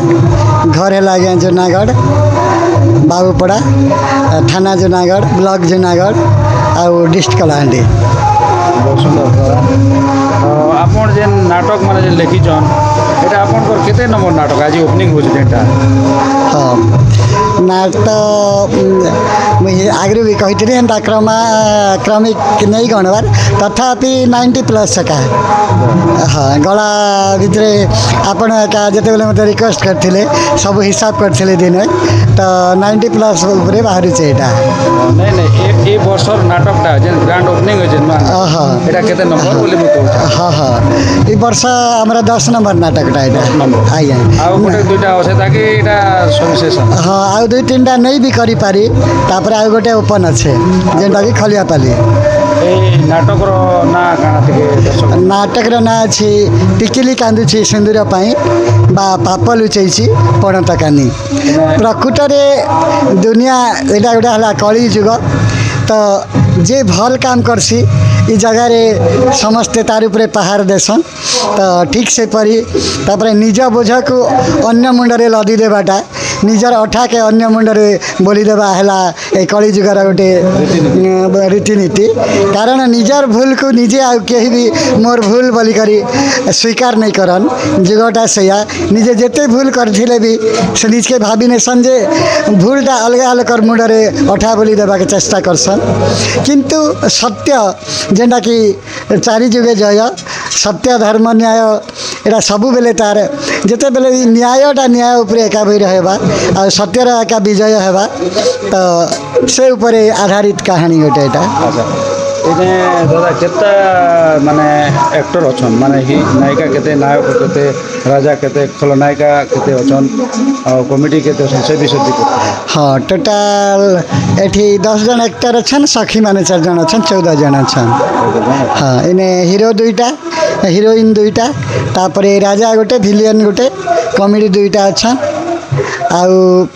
घर है आज्ञा जूनागढ़ बाबूपड़ा थाना जूनागढ़ ब्लॉक जूनागढ़ आउ डिस्ट्रिक्ट कलाहांडी। बहुत सुंदर आपन जेन नाटक माने जे लिखिछन एटा आपन केते नंबर नाटक आज ओपनिंग होछ जेटा। हाँ नाटक मुझे आगे भी कही एंता क्रमिक नहीं गणवार तथापि 90+ का हाँ गला भितर आपण जिते मत रिक्वेस्ट करते सब हिसाब करते दिन तो 90+ उपरे बाहर यहाँ नहीं नहीं ए वर्षर नाटकटा जेन ग्रांड ओपनिंग होछ हाँ एटा केते नंबर बोले मु कहू। हाँ हाँ ये वर्ष हमारा 10 नंबर नाटकटा यहाँ आज्ञा आउ गोटे दुईटा अच्छे ताकि एटा सविशेष हाँ आउ 2-3टा नहीं भी करी पारी तापर आउ गोटे ओपन अच्छे जेनटा कि खलियापाली। नाटक ना काना टिके नाटक ना अच्छी टिकिली कांदुची सिंदूर बा पाप लुचैसी पणत कानी प्रकृत रे दुनिया एटा गोटे है कली जुग तो जे भल काम करसी ई जगह रे समस्ते तार उपरे पहाड़ देसन तो ठीक से परी तापर निज बोझ को अन्य मुंडरे लदी देवाटा निजर अठा के अन्य मुंडरे बोली देवा है कली जुगर गोटे रीतिनीति कारण निजर भूल को निजे आ कहीं भी मोर भूल बोली करी स्वीकार नहीं करन जुगटा सैया निजे जेते भूल करथिले भी से निज के भाभी ने संजे भूलटा अलग अलग मुंडरे अठा बोली देवा के चेष्टा करसन किंतु सत्य जेनटा कि चारि जुगे जय सत्य धर्म न्याय एटा सबु बेले तार जेते बेले न्यायटा न्याय उपरे एका भई रहबा आ सत्यर एका विजय हेबा तो से उपरे आधारित कहानी गोटे एटा। एने दादा केता माने एक्टर अछन माने ही नायिका केते नायक केते राजा केते खलनायिका केते अछन आ कॉमेडी केते अछन से विषय दिको। हाँ टोटाल एठी 10 जन एक्टर अछन सखी माने 4 जन अछन 14 जन अछन। हाँ इने हीरो 2टा हीरोइन 2टा तापरे राजा गोटे विलियन गोटे कॉमेडी 2टा अछन आउ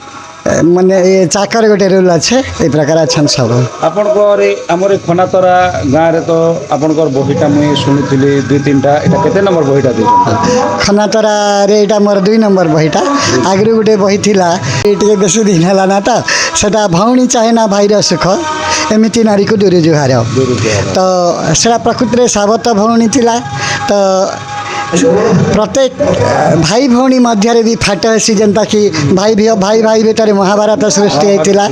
माने ये चाकर गोटे रोल अच्छे ये प्रकार अच्छा सब आपनकर हमर खनातरा गाँव रे तो आपनकर बहिटा मुई सुनिथिली 2-3टा एटा केते नंबर बहिटा दे खनातरा रे एटा मोर 2 नंबर बहिटा आगरे गोटे बही थिला एटे बेसी दिन हला ना तो सेटा भौणी चाहे ना भाईर सुख एमिति नारी को दूर जुहार तो सेटा प्रकृति रे सावत भौणी थिला तो प्रत्येक भाई भौणी मध्य भी फाट आसी जनता कि भाई भाई भितर महाभारत सृष्टि होता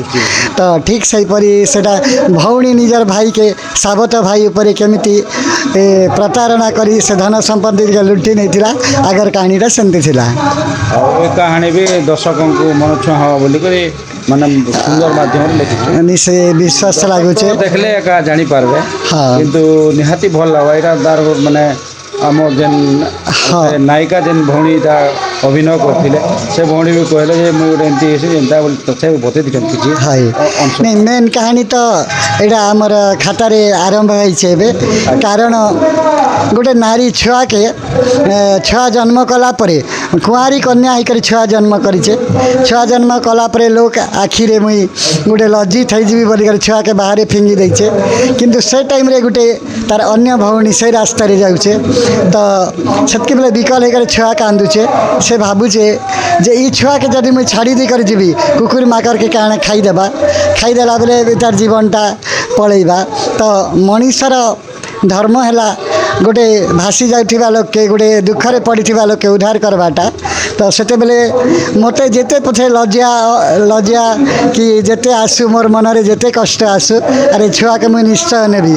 तो ठीक सहीपरी सेटा भौणी निजर भाई के सावत भाई उपरे केमिति प्रतारणा करी से धन संपत्ति के लुटी नहीं थिला आगर कहानीटा सेमती थिला कहानी भी दर्शकों को मन छुआ बोली करी माने सुंदर माध्यम लिखि निसे विश्वास लागुचे देखले एका जानी पारबे। हाँ किंतु निहाती भल लागो एटा दार माने आमर जेन नायिका जेन भौणीटा अभिनय करथिले से भौणी भी कहले जे मु गोटे एंती एसी जेनता बोल तथे बते दिखन किछि हाय नहीं मेन कहानी तो एटा हमर खाता रे आरंभ होई छेबे कारण गोटे नारी छुआ के छुआ जन्म कला परे कुआरी कन्या होकर छुआ जन्म करिछे छुआ जन्म कला परे लोक आखि रे मुई गोटे लज्जित થઈ जीवी बोली कर छुआ के बाहर फिंगी दैछे किंतु से टाइम रे गोटे तार अन्य भौणी से रास्ता रे जाउछे तो सेतके बेले विकल होकर छुआ कांदुछे से भाबुछे जे ई छुआ के जदि मुई छाड़ी दी कर जीवी कुकुर माकर के काने खाईदेला बेले तार जीवनटा पलैबा तो मनीषर धर्म है गोटे भासी जाउथिबा लोक के गोटे दुखरे पड़िथिबा लोक के उद्धार करवाटा तो से मत जिते पछे लज्जा लज्जा कि जिते आसू मोर मनरे जिते कष्ट आसू अरे छुआ के मुझे निश्चय नेबी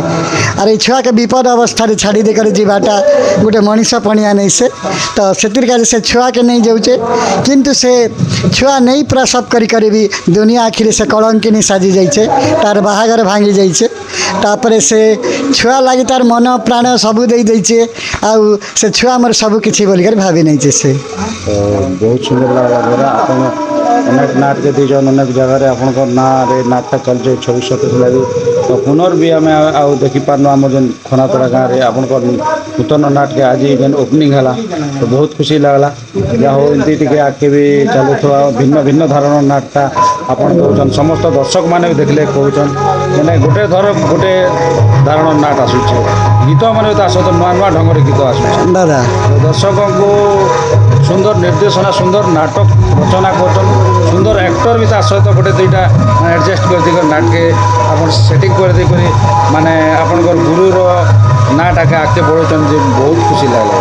अरे छुआ के विपद अवस्था छाड़ी देकर जीवाटा गोटे मनीष पणिया नहीं से तो से छुआ के नहीं जाऊे किंतु से छुआ नहीं प्रसव करी भी दुनिया आखिर से कलंकिनी साजी जाइए तार बाहागर भांगी जाइए तापर से छुआ लगी तार मन प्राण सबू दे देचे आउ से छुआ मोर सब किसी बोलिकर भाभी नहीं से बहुत सुंदर लगा आप अनेक नाट के दीजन अनेक जगह आपंकर ना नाटा चलছে 26-27 लगी तो पुनर्वी आम आउ देखी पार्न आम जेन खनातरा गाँव में आपंकर नूतन नाट के आज जेन ओपनिंग है तो बहुत खुशी लगला जहाँ हो एमती आगे भी चलुवा भिन्न भिन्न धारण नाटटा आपन कहन समस्त दर्शक मैंने देखले कहन मैंने गोटे थर गोटे धारण नाट आसूचे गीत मैंने सहित नुआ नुआ ढंग गीत आसूचे दादा दर्शक को सुंदर निर्देशना सुंदर नाटक रचना कर सुंदर एक्टर भी सहित गोटे दुईटा एडजस्ट कर नाटके आप सेटिंग कर माने आपन गुरुर नाटाके आगे बढ़ान बहुत खुशी लगे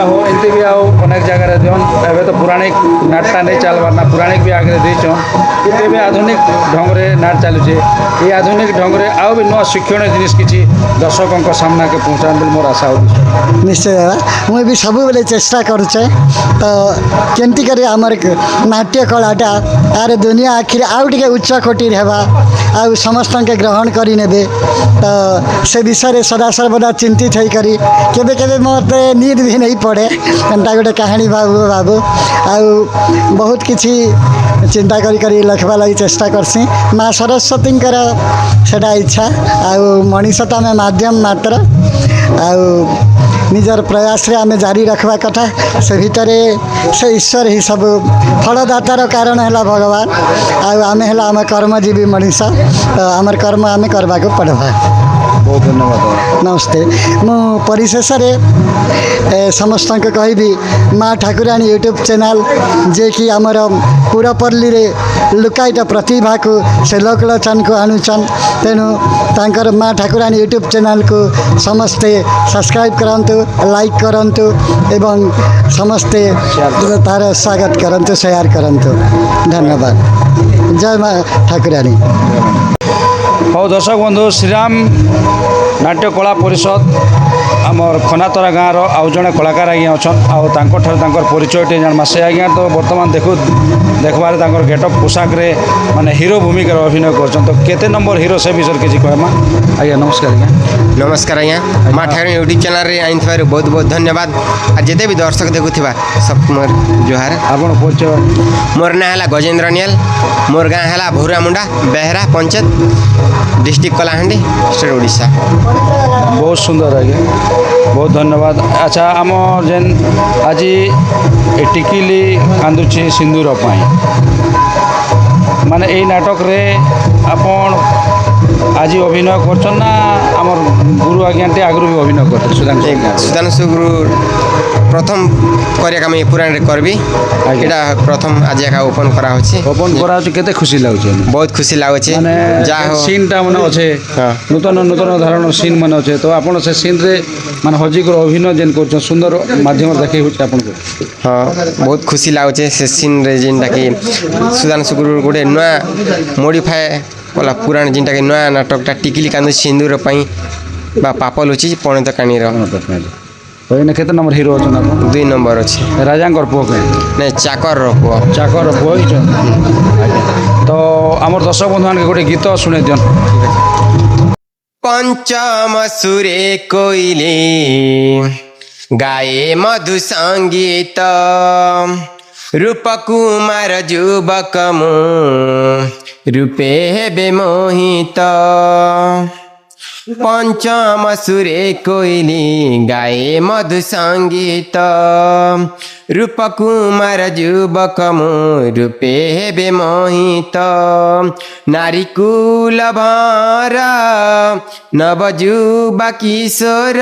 हो एमती भी आओ अनेक जगह दिवन एवं तो पौराणिक नाटटा नहीं चलबार ना पौराणिक भी आगे देचन कि आधुनिक ढंग से नाट चलुचे ये आधुनिक ढंग से आउ भी नुआ शिक्षण जिनिस किसी दर्शकों सामना के पहुँचान बोली मोर आशा हो निश्चय दादा मुझे भी सब बेले चेष्टा करुचे तो केमती कर आमर नाट्य कलाटा आर दुनिया आखिर आउ टे उच्च कोटि हेबा आउ समस्त के ग्रहण करी नेबे तो से विषय सदा सर्वदा चिंतित होकर केबे केबे मत नींद भी नहीं पड़े एंता गोटे कहानी बाबू बाबू आउ बहुत किसी चिंता करी लिखवा लगी चेष्टा करसी माँ सरस्वती सेटा इच्छा आउ मनीष तो आम माध्यम मात्र आउ निजर प्रयास रे आम जारी रखवा कथा से भितर से ईश्वर ही सब फलदातार कारण है भगवान आम है आम कर्मजीवी मनीष तो आमर कर्म आम करवा को पड़वा बहुत धन्यवाद नमस्ते मु परिशेष समस्त कहबी माँ ठाकुराणी यूट्यूब चैनल जे कि आमर पुरपल्ली रे लुकायित प्रतिभा को से लोकलोचन को आणुचन तेणु तांकर माँ ठाकुराणी यूट्यूब चैनल को समस्ते सब्सक्राइब करंतु लाइक करंतु एवं समस्ते तार स्वागत करंतु शेयर करंतु धन्यवाद जय माँ ठाकुराणी हो दर्शक बंधु श्रीराम नाट्य कला परिषद आमर खनातरा गाँव आउ जड़े कलाकार आज्ञा अच्छा आर परिचय जानमा से आज्ञा तो बर्तमान देखबार गेटअप पोशाक रे माने हीरो भूमिका अभिनय कर तो केते नंबर हीरो से विषय किसी कहमा आज्ञा नमस्कार आज्ञा नमस्कार आज्ञा माँ ठाकुराणी यूट्यूब चैनल रे आइन बहुत बहुत धन्यवाद आ जिते भी दर्शक देखुवा सब मोर जोहार आपण परिचय मोर ना है गजेन्द्र नियल मोर गाँ है भौरामुंडा बेहरा पंचायत डिस्ट्रिक्ट कलाहांडी स्टेट ओडिशा बहुत सुंदर आज्ञा बहुत धन्यवाद अच्छा आम जेन आज टिकिली कांदुची सिंदूर माने यही नाटक रे आपण आज अभिनय कर ना आमर गुरु आज्ञा आगु भी अभिनय करते सुधांशु गुरु प्रथम करिया काम पुराण रे करबी एटा प्रथम आज का ओपन करा होची ओपन करा होची केते खुशी लागुचे बहुत खुशी लागुचे जा हो सीन टा माने अच्छे नूतन नूतन धारण सीन माने अच्छे तो आपण से सीन रे माने हजी को अभिनय जेन कर सुंदर माध्यम देखै होची आपण को हां बहुत खुशी लागुचे से सीन रे जेनटा कि सुधांशु गुरु गोटे नया मॉडिफाई वाला पुराण जेनटा कि नया नाटकटा टिकिली कांदू सिंदूर पई बा पापल होची पणित कानी रो तो इन केते नंबर हीरो अछन आपण 2 नंबर अछि राजांकर पुओ के नहीं चाकर रो पुओ ही तो आमर दर्शक बंधु मान गोटे गीत सुने दियन पंचम सुरे कोइले गाए मधु संगीत रूप कुमार युवक मु रूपे हेबे मोहित पंचम सुरे कोइली गाए मधु संगीत रूप कुमार युवक मु रूपे हेबे मोहित नारी कुल भार नवजुवा किशोर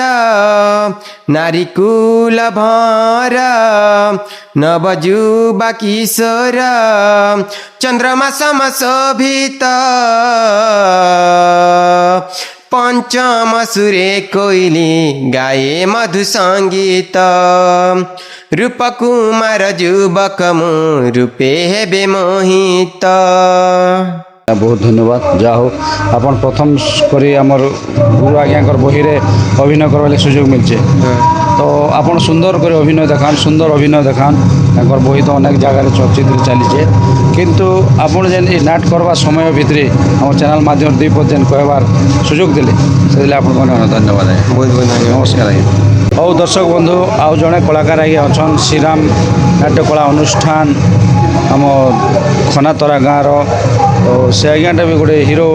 नारी कुल भार नवजुवा किशोर चंद्रमा सम शोभित पंच ଚମସୁରେ କୋଇଲି ଗାଏ ମଧୁ ସଙ୍ଗୀତ ରୂପ କୁମାର ଯୁବକ ମୁଁ ରୂପେ ହେବେ ମୋହିତ। ବହୁତ ଧନ୍ୟବାଦ। ଯାହା ହଉ ଆପଣ ପ୍ରଥମ କରି ଆମର ଗୁରୁ ଆଜ୍ଞାଙ୍କର ବହିରେ ଅଭିନୟ କରବାରେ ସୁଯୋଗ ମିଳିছে ତ ଆପଣ ସୁନ୍ଦର করে অভিনয় দেখান, সুন্দর অভিনয় দেখান। তাঁর বই তো অনেক জায়গায় চর্চিত চালিছে, কিন্তু আপনার যেন এই নাট করবার সময় ভিতরে আমার চ্যানেল মাধ্যমে দুই পদ যেন কহবার সুযোগ দেলে সেদিলে আপনার অনেক অনেক ধন্যবাদ আজ্ঞা। ବହୁତ ବହୁତ ଧନ୍ୟବାଦ। নমস্কার আজ্ঞা। ହଉ ଦର୍ଶକ ବନ୍ଧୁ, ଆଉ ଜଣେ କଳାକାର ଆଜ୍ଞା ଅଛନ୍ ଶ୍ରୀରାମ ନାଟ୍ୟକଳା ଅନୁଷ୍ଠାନ ଆମ ଖନାତରା ଗାଁର। ତ ସେ ଆଜ୍ଞାଟା ବି ଗୋଟେ ହିରୋ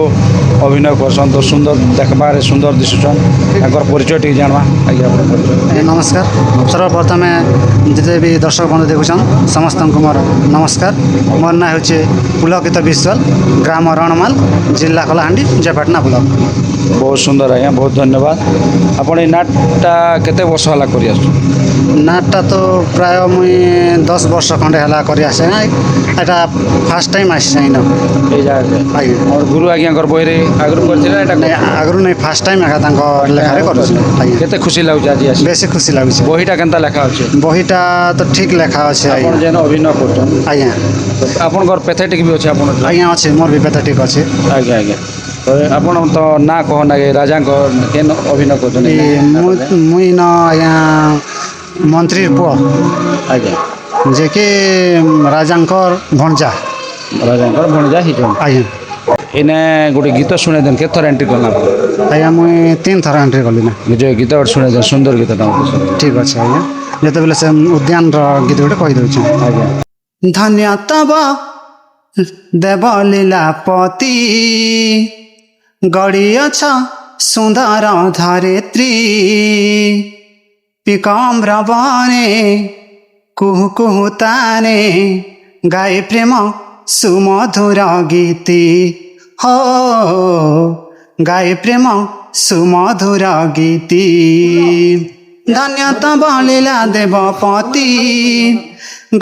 ଅଭିନୟ କରସନ୍, ତ ସୁନ୍ଦର ଦେଖବାରେ ସୁନ୍ଦର ଦିଶୁଛନ୍। ତାଙ୍କର ପରିଚୟ ଟିକେ ଜାଣବା ଆଜ୍ଞା। ଆପଣ ପରିଚୟ ନମସ୍କାର। ସର୍ବପ୍ରଥମେ ଯେତେ ବି ଦର୍ଶକ ବନ୍ଧୁ ଦେଖୁଛନ୍ ସମସ୍ତଙ୍କୁ ମୋର ନମସ୍କାର। ମୋର ନାଁ ହେଉଛି ପୁଲକିତ ବିଶ୍ୱାଳ, ଗ୍ରାମ ରଣମାଲ, ଜିଲ୍ଲା କଳାହାଣ୍ଡି, ଜୟପାଟନା ବ୍ଲକ। ବହୁତ ସୁନ୍ଦର ଆଜ୍ଞା, ବହୁତ ଧନ୍ୟବାଦ। ଆପଣ ଏଇ ନାଟଟା କେତେ ବର୍ଷ ହେଲା କରି ଆସୁଛନ୍ତି? ନାଟଟା ତ ପ୍ରାୟ ମୁଇଁ 10 ବର୍ଷ ଖଣ୍ଡେ ହେଲା କରି ଆସେ। ଏଇଟା ଫାର୍ଷ୍ଟ ଟାଇମ୍ ଆସିছে ଇନ ଏଇ ଜାଗାରେ ଆଜ୍ଞା। ଆମର ଗୁରୁ ଆଜ୍ଞାଙ୍କର ବହିରେ ଆଗରୁ କରିଥିଲେ ଏଇଟା ନାଇଁ, ଆଗରୁ ନାଇଁ, ଫାର୍ଷ୍ଟ ଟାଇମ୍ ଏକା ତାଙ୍କ ଲେଖାରେ କରୁଛି ଆଜ୍ଞା। କେତେ ଖୁସି ଲାଗୁଛି ଆଜି ଆସି? ବେଶୀ ଖୁସି ଲାଗୁଛି। ବହିଟା କେନ୍ତା ଲେଖା ଅଛି? ବହିଟା ତ ଠିକ୍ ଲେଖା ଅଛି ଆପଣ ଆଜ୍ଞା। ଯେନ ଅଭିନୟ କରୁଛନ୍ତି ଆଜ୍ଞା ଆପଣଙ୍କର ପେଥେଟିକ୍ ବି ଅଛି ଆପଣ? ଆଜ୍ଞା ଅଛି, ମୋର ବି ବେତା ଠିକ୍ ଅଛି। ଆଜ୍ଞା ଆଜ୍ଞା। ତ ଆପଣ ତ ନାଁ କହନ ଆଜ୍ଞା, ରାଜାଙ୍କ କେନ ଅଭିନୟ କରୁଛନ୍ତି? ମୁଇଁ ନ ଆଜ୍ଞା ମନ୍ତ୍ରୀର ପୁଅ, ଆଜ୍ଞା, ଯେ କି ରାଜାଙ୍କର ଭଣଜା। ରାଜାଙ୍କର ଭଣଜା ହେଇଛନ୍ତି। ଆଜ୍ଞା ଏଇନେ ଗୋଟେ ଗୀତ ଶୁଣେଇ ଦେନ୍, କେତେ ଥର ଏଣ୍ଟ୍ରି କଲା ଆପଣ? ଆଜ୍ଞା ମୁଇଁ 3 ଥର ଏଣ୍ଟ୍ରି କଲି ନା। ନିଜ ଗୀତ ଗୋଟେ ଶୁଣେଇ ଦେନ୍, ସୁନ୍ଦର ଗୀତଟା ମୋତେ ଶୁଣେଇ। ଠିକ୍ ଅଛି ଆଜ୍ଞା। ଯେତେବେଳେ ସେ ଉଦ୍ୟାନର ଗୀତ ଗୋଟେ କହିଦେଉଛି। ଆଜ୍ଞା। ଧନ୍ୟ ତବ ଦେବ ଲୀଳାପତି, ଗଡ଼ିଅଛ ସୁନ୍ଦର ଧରିତ୍ରୀ, ପିକମ୍ର ବନେ କୁହୁ କୁହୁ ତାନେ, ଗାଏ ପ୍ରେମ ସୁମଧୁର ଗୀତି। ହୋ ଗାଏ ପ୍ରେମ ସୁମଧୁର ଗୀତି। ଧନ୍ୟ ତବ ଲୀଳା ଦେବପତି,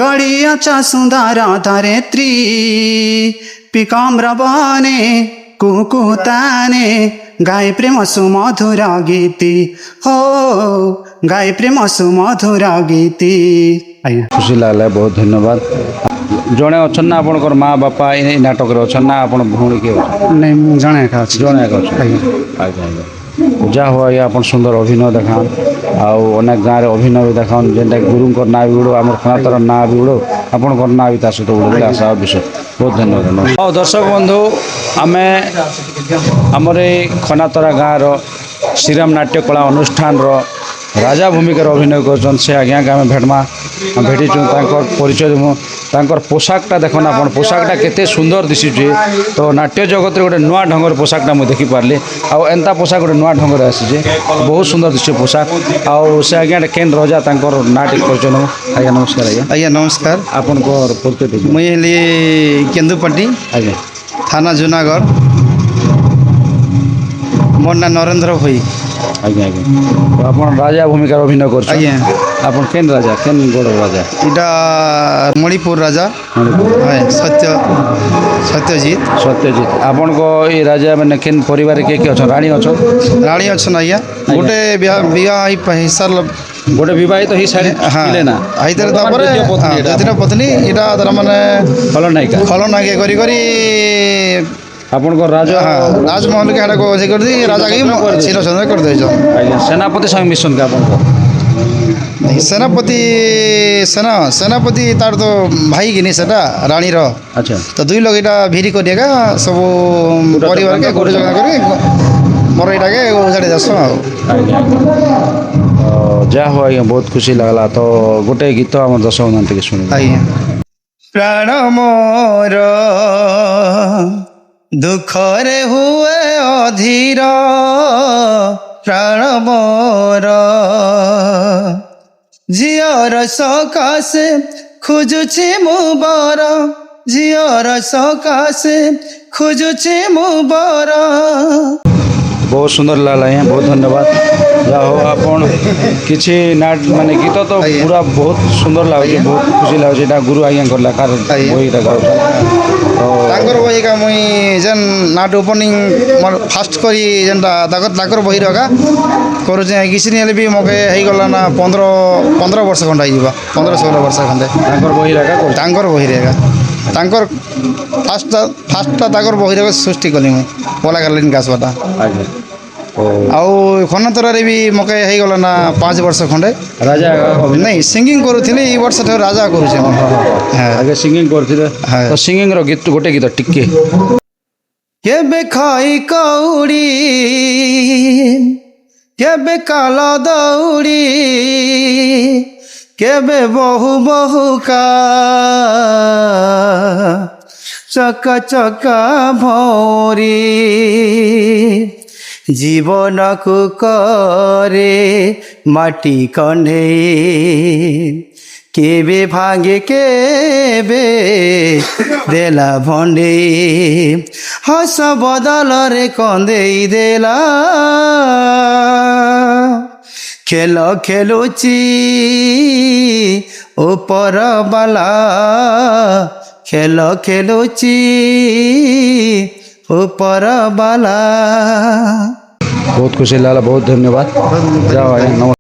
ଗଡ଼ିଅଛ ସୁନ୍ଦର ଧରିତ୍ରୀ, ପିକମ୍ର ବନେ କୁହୁ କୁହୁ ତାନେ, ଗାଏ ପ୍ରେମ ସୁମଧୁର ଗୀତି। ହୋ ଗାଏ ପ୍ରେମ ସୁମଧୁର ଗୀତି। ଆଜ୍ଞା ଖୁସି ଲାଗିଲା, ବହୁତ ଧନ୍ୟବାଦ। ଜଣେ ଅଛନ୍ ନା ଆପଣଙ୍କର ମା ବାପା ଏଇ ନାଟକରେ ଅଛନ୍ ନା ଆପଣ ଭଉଣୀ କିଏ ଅଛନ୍? ନାଇଁ, ମୁଁ ଜଣେ ଏକା ଅଛି। ଜଣେ ଏକା ଅଛନ୍? ଆଜ୍ଞା ଆଜ୍ଞା ଆଜ୍ଞା। ଯାହା ହଉ ଆଜ୍ଞା, ଆପଣ ସୁନ୍ଦର ଅଭିନୟ ଦେখান, ଆଉ ଅନେକ ଗାଁରେ ଅଭିନୟ ବି ଦେখান, ଯେନ୍ଟାକି ଗୁରୁଙ୍କର ନାଁ ବି ଉଡ଼ୁ, ଆମର ଖନାତର ନାଁ ବି ଉଡ଼ୁ, ଆପଣଙ୍କର ନାଁ ବି ତା ସହିତ ଉଡ଼ୁ ବୋଲି ଆଶା ବିଷୟ। ବହୁତ ଧନ୍ୟବାଦ। ହଉ ଦର୍ଶକ ବନ୍ଧୁ, ଆମେ ଆମର ଏଇ ଖନାତରା ଗାଁର ଶ୍ରୀରାମ ନାଟ୍ୟକଳା ଅନୁଷ୍ଠାନର ରାଜା ଭୂମିକାରେ ଅଭିନୟ କରୁଛନ୍ ସେ ଆଜ୍ଞାকে ଆମେ ଭେଟମା ଭେଟିଛୁ, ତାଙ୍କର ପରିଚୟ ଦେମୁ। ତାଙ୍କର ପୋଷାକଟା ଦେଖୁନ୍ ଆପଣ, ପୋଷାକଟା କେତେ ସୁନ୍ଦର ଦିଶୁଛି। ତ ନାଟ୍ୟ ଜଗତରେ ଗୋଟେ ନୂଆ ଢଙ୍ଗର ପୋଷାକଟା ମୁଁ ଦେଖିପାରିଲି, ଆଉ ଏନ୍ତା ପୋଷାକ ଗୋଟେ ନୂଆ ଢଙ୍ଗରେ ଆସିଛି, ବହୁତ ସୁନ୍ଦର ଦିଶୁଛି ପୋଷାକ। ଆଉ ସେ ଆଜ୍ଞାଟା କେନ୍ ରଜା, ତାଙ୍କର ନାଁ ଟିକେ ପରିଚୟ ନେବୁ। ଆଜ୍ଞା ନମସ୍କାର। ଆଜ୍ଞା ଆଜ୍ଞା ନମସ୍କାର। ଆପଣଙ୍କର ପରିଚୟ ଟିକେ। ମୁଇଁ ହେଲି କେନ୍ଦୁପାଟି, ଆଜ୍ଞା ଥାନା ଜୁନାଗଡ଼। ମୋର ନାଁ ନରେନ୍ଦ୍ର ଭୋଇ। ଆଜ୍ଞା ଆଜ୍ଞା। ତ ଆପଣ ରାଜା ଭୂମିକାରେ ଅଭିନୟ କରୁଛନ୍ତି? ଆଜ୍ଞା। ଆପଣ କେନ୍ ରାଜା, କେନ୍ ଗଡ଼ର ରାଜା? ଏଇଟା ମଣିପୁର ରାଜା ସତ୍ୟଜିତ। ସତ୍ୟଜିତ। ଆପଣଙ୍କ ଏଇ ରାଜା ମାନେ କେନ୍ ପରିବାରରେ କିଏ କିଏ ଅଛନ୍? ରାଣୀ ଅଛନ୍? ରାଣୀ ଅଛନ୍ ଆଜ୍ଞା। ଗୋଟେ ବିବାହ ହେଇସାରିଲା, ଗୋଟେ ବିବାହିତ ହେଇ ସାରିଲେ ନା? ହେଇଥିଲେ ତାପରେ ଦ୍ୱିତୀୟ ପତ୍ନୀ ଏଇଟା ତାର ମାନେ ଖଳନାୟିକା। ଖଳନାୟିକା କରି କରି ଆପଣଙ୍କ ରାଜ ରାଜମହଲକେ ହେଟା ସେ କରି ରାଜାକେ ଶିରଛେଦ କରିଦେଇଛନ୍। ଆଜ୍ଞା। ସେନାପତି ସାଙ୍ଗେ ମିଶନ୍ କି ଆପଣଙ୍କ? ସେନାପତି ତାର ତ ଭାଇ କିନି ସେଟା ରାଣୀର। ଆଚ୍ଛା। ତ ଦୁଇ ଲୋକ ଏଇଟା ଭିରି କରି ଏକା ସବୁ ପରିବାରକେ ଗୁରୁ ଜଗା କରି ମୋର ଏଇଟାକେ ଉଜାଡ଼ି ଦେସନ୍ ଆଉ। ଆଜ୍ଞା ଆଜ୍ଞା। ଯାହା ହଉ ଆଜ୍ଞା, ବହୁତ ଖୁସି ଲାଗିଲା। ତ ଗୋଟେ ଗୀତ ଆମ ଦର୍ଶକ ମାନେ ଟିକେ ଶୁଣିବେ। ଆଜ୍ଞା। ପ୍ରାଣ ମୋର ଦୁଃଖରେ ହୁଏ ଅଧୀର, ପ୍ରାଣ ମୋର ଝିଅର ସକାଶେ ଖୋଜୁଛି ମୁଁ ବର, ଝିଅର ସକାଶେ ଖୋଜୁଛି ମୁଁ ବର। ବହୁତ ସୁନ୍ଦର ଲାଗିଲା ଆଜ୍ଞା, ବହୁତ ଧନ୍ୟବାଦ। ଯାହା ହଉ ଆପଣ କିଛି ନାଟ ମାନେ ଗୀତ ତ ପୁରା ବହୁତ ସୁନ୍ଦର ଲାଗୁଛି, ବହୁତ ଖୁସି ଲାଗୁଛି। ଏଇଟା ଗୁରୁ ଆଜ୍ଞାଙ୍କର ଲେଖାର ବହିଟା ଗାଉଛନ୍ତି। ତାଙ୍କର ବହିକା ମୁଇଁ ଯେନ୍ ନାଟ ଓପନିଂ ମୋର ଫାଷ୍ଟ କରି ଯେନ୍ଟା ତାଙ୍କର ବହିର ଏକା କରୁଛେ କିଛି ନି ହେଲେ ବି ମକେ ହେଇଗଲା ନା 15 ବର୍ଷ ଖଣ୍ଡେ ହେଇଯିବା 15-16 ବର୍ଷ ଖଣ୍ଡେ ତାଙ୍କର ବହି ଏକା କରୁଛ ତାଙ୍କର ବହିରେ ଏକା ତାଙ୍କର ଫାଷ୍ଟଟା ତାଙ୍କର ବହିରେ ଏକା ସୃଷ୍ଟି କଲି ମୁଇଁ ପଲାକାଲିନ ଗାଛବାଟା ଆଜ୍ଞା ଆଉ ଖନାତରାରେ ବି ମକେ ହେଇଗଲା ନା 5 ବର୍ଷ ଖଣ୍ଡେ ରାଜା ନାଇଁ ସିଙ୍ଗିଂ କରୁଥିଲି ଏଇ ବର୍ଷ ଠାରୁ ରାଜା କରୁଛେ ମୁଁ ଆগে ସିଙ୍ଗିଂ କରୁଥିଲେ ହଁ। ତ ସିଙ୍ଗିଂର ଗୀତ ଗୋଟେ ଗୀତ ଟିକେ କେବେ ଖାଇ କଉଡ଼ି କେବେ କାଲ ଦଉଡ଼ି କେବେ ବହୁ କା ଚକା ଚକା ଭରି জীবনকু করে মাটি কনে কেবে ভাঙে কেবে দেলা ভণ্ডে হস বদলরে কন্দেই দেলা খেল খেলুচি উপর বালা খেল খেলুচি উপর বালা बहुत खुशी लगा बहुत धन्यवाद जाओ आज्ञा नमस्कार